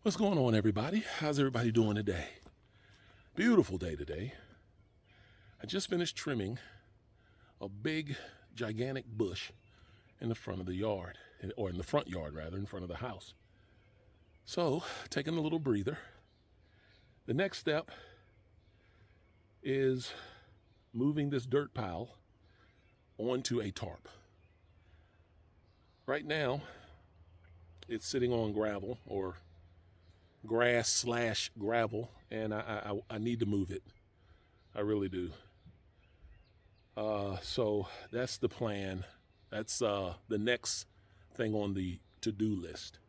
What's going on, everybody? How's everybody doing today? Beautiful day today. I just finished trimming a big, gigantic bush in the front of the yard, or in the front yard, rather, in front of the house. So, taking a little breather. The next step is moving this dirt pile onto a tarp. Right now, it's sitting on gravel, or grass/gravel, and I need to move it. I really do. So that's the plan. That's the next thing on the to-do list.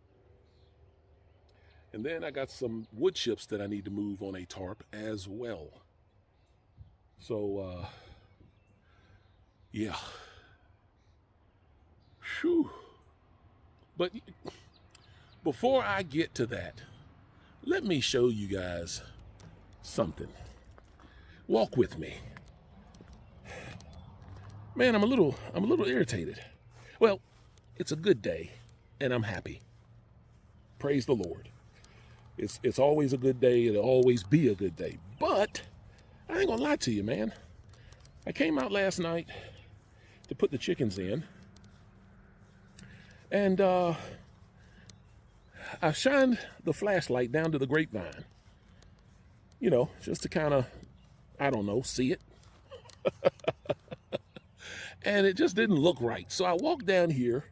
And then I got some wood chips that I need to move on a tarp as well. So yeah. Whew. But before I get to that, let me show you guys something. Walk with me. Man, I'm a little irritated. Well, it's a good day, and I'm happy. Praise the Lord. It's always a good day. It'll always be a good day. But I ain't gonna lie to you, man. I came out last night to put the chickens in, and I shined the flashlight down to the grapevine, just to kind of, I don't know, see it. And it just didn't look right. So I walked down here,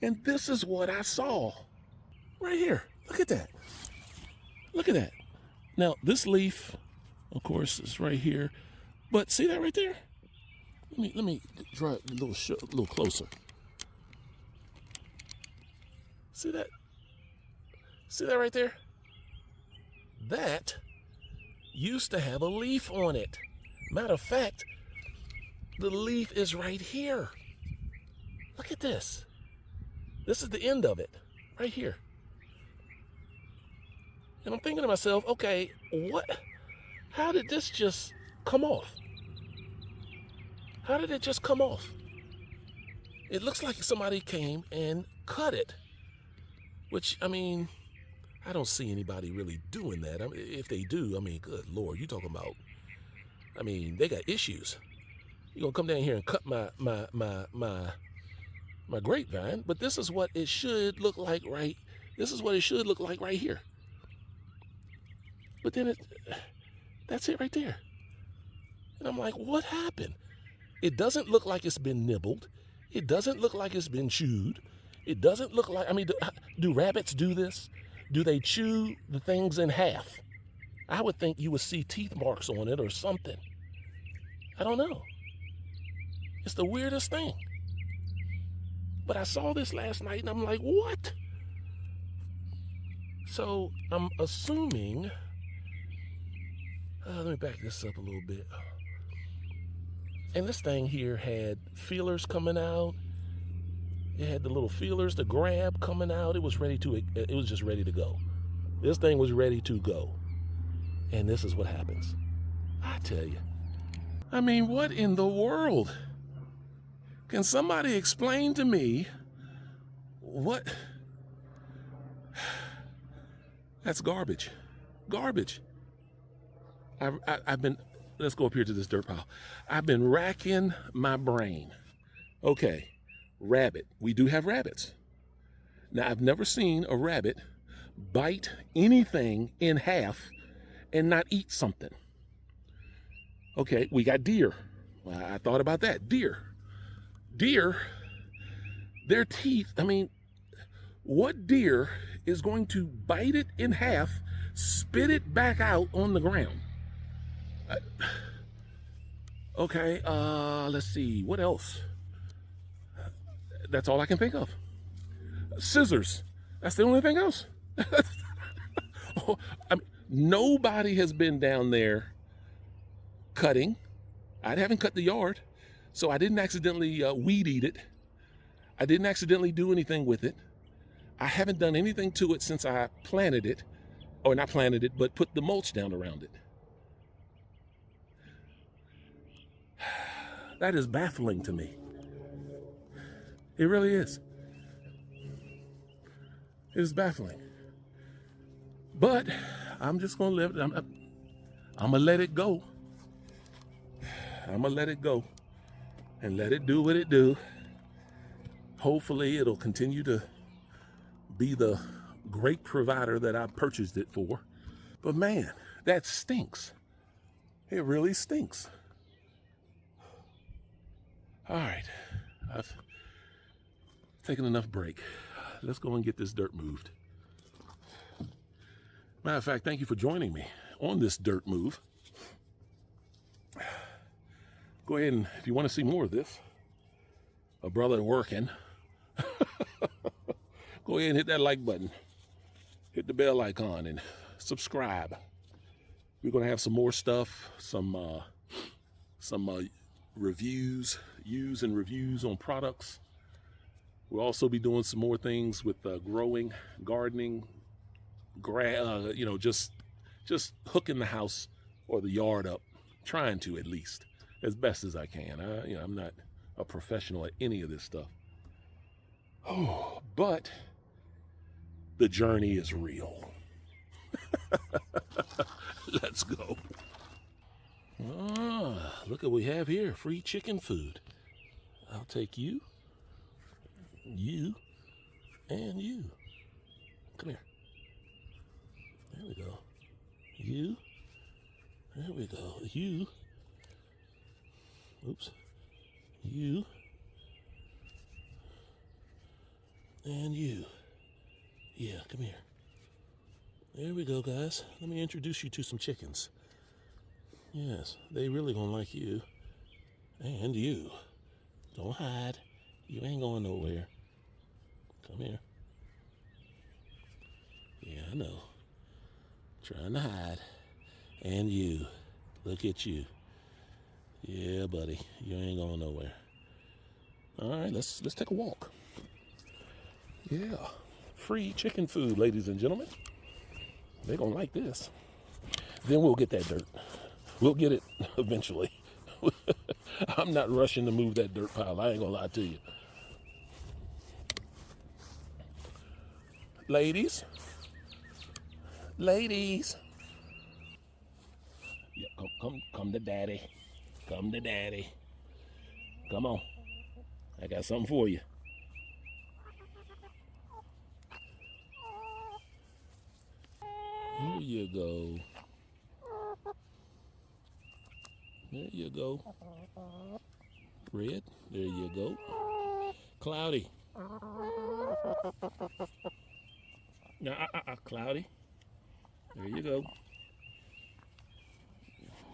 and this is what I saw. Right here. Look at that. Look at that. Now, this leaf, of course, is right here. But see that right there? Let me draw it a little closer. See that? See that right there? That used to have a leaf on it. Matter of fact, the leaf is right here. Look at this. This is the end of it, right here. And I'm thinking to myself, okay, how did this just come off? How did it just come off? It looks like somebody came and cut it, which, I don't see anybody really doing that. If they do, good Lord, you talking about, they got issues. You're gonna come down here and cut my grapevine, but this is what it should look like right here. But then that's it right there. And I'm like, what happened? It doesn't look like it's been nibbled. It doesn't look like it's been chewed. It doesn't look like, do rabbits do this? Do they chew the things in half? I would think you would see teeth marks on it or something. I don't know. It's the weirdest thing. But I saw this last night and I'm like, what? So I'm assuming, let me back this up a little bit. And this thing here had feelers coming out. It had the little feelers, the grab coming out. It was just ready to go. This thing was ready to go. And this is what happens. I tell you. What in the world? Can somebody explain to me what? That's garbage. Garbage. I've been, let's go up here to this dirt pile. I've been racking my brain. Okay, rabbit. We do have rabbits. Now, I've never seen a rabbit bite anything in half and not eat something. Okay, we got deer. Well, I thought about that. Deer, their teeth, what deer is going to bite it in half, spit it back out on the ground? Okay, let's see, what else? That's all I can think of. Scissors, that's the only thing else. Nobody has been down there cutting. I haven't cut the yard, so I didn't accidentally weed eat it. I didn't accidentally do anything with it. I haven't done anything to it since I planted it, or not planted it, but put the mulch down around it. That is baffling to me. It really is. It is baffling. But I'm just gonna I'm gonna let it go. I'm gonna let it go and let it do what it do. Hopefully it'll continue to be the great provider that I purchased it for. But man, that stinks. It really stinks. All right, I've taken enough break. Let's go and get this dirt moved. Matter of fact, thank you for joining me on this dirt move. Go ahead and, if you want to see more of this, a brother working, go ahead and hit that like button, hit the bell icon, and subscribe. We're going to have some more stuff, some reviews, and reviews on products. We'll also be doing some more things with growing, gardening, just hooking the house or the yard up, trying to at least, as best as I can. I'm not a professional at any of this stuff. Oh, but the journey is real. Let's go. Look what we have here, free chicken food. I'll take you, and you. Come here. There we go. You. There we go. You. Oops. You. And you. Yeah, come here. There we go, guys. Let me introduce you to some chickens. Yes, they really gonna like you. And you. Don't hide. You ain't going nowhere. Come here. Yeah, I know. Trying to hide. And you. Look at you. Yeah, buddy. You ain't going nowhere. All right, let's take a walk. Yeah. Free chicken food, ladies and gentlemen. They're gonna like this. Then we'll get that dirt. We'll get it eventually. I'm not rushing to move that dirt pile. I ain't gonna lie to you. Ladies. Yeah, come to daddy. Come to daddy. Come on. I got something for you. Here you go. There you go. Red, there you go. Cloudy. No, Cloudy. There you go.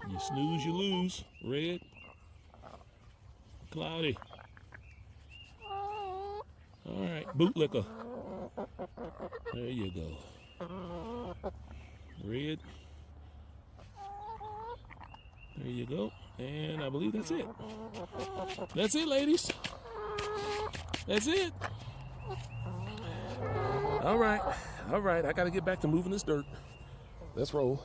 You snooze, you lose. Red. Cloudy. All right, bootlicker. There you go. Red. There you go. And I believe that's it. That's it, ladies. That's it. All right. I got to get back to moving this dirt. Let's roll.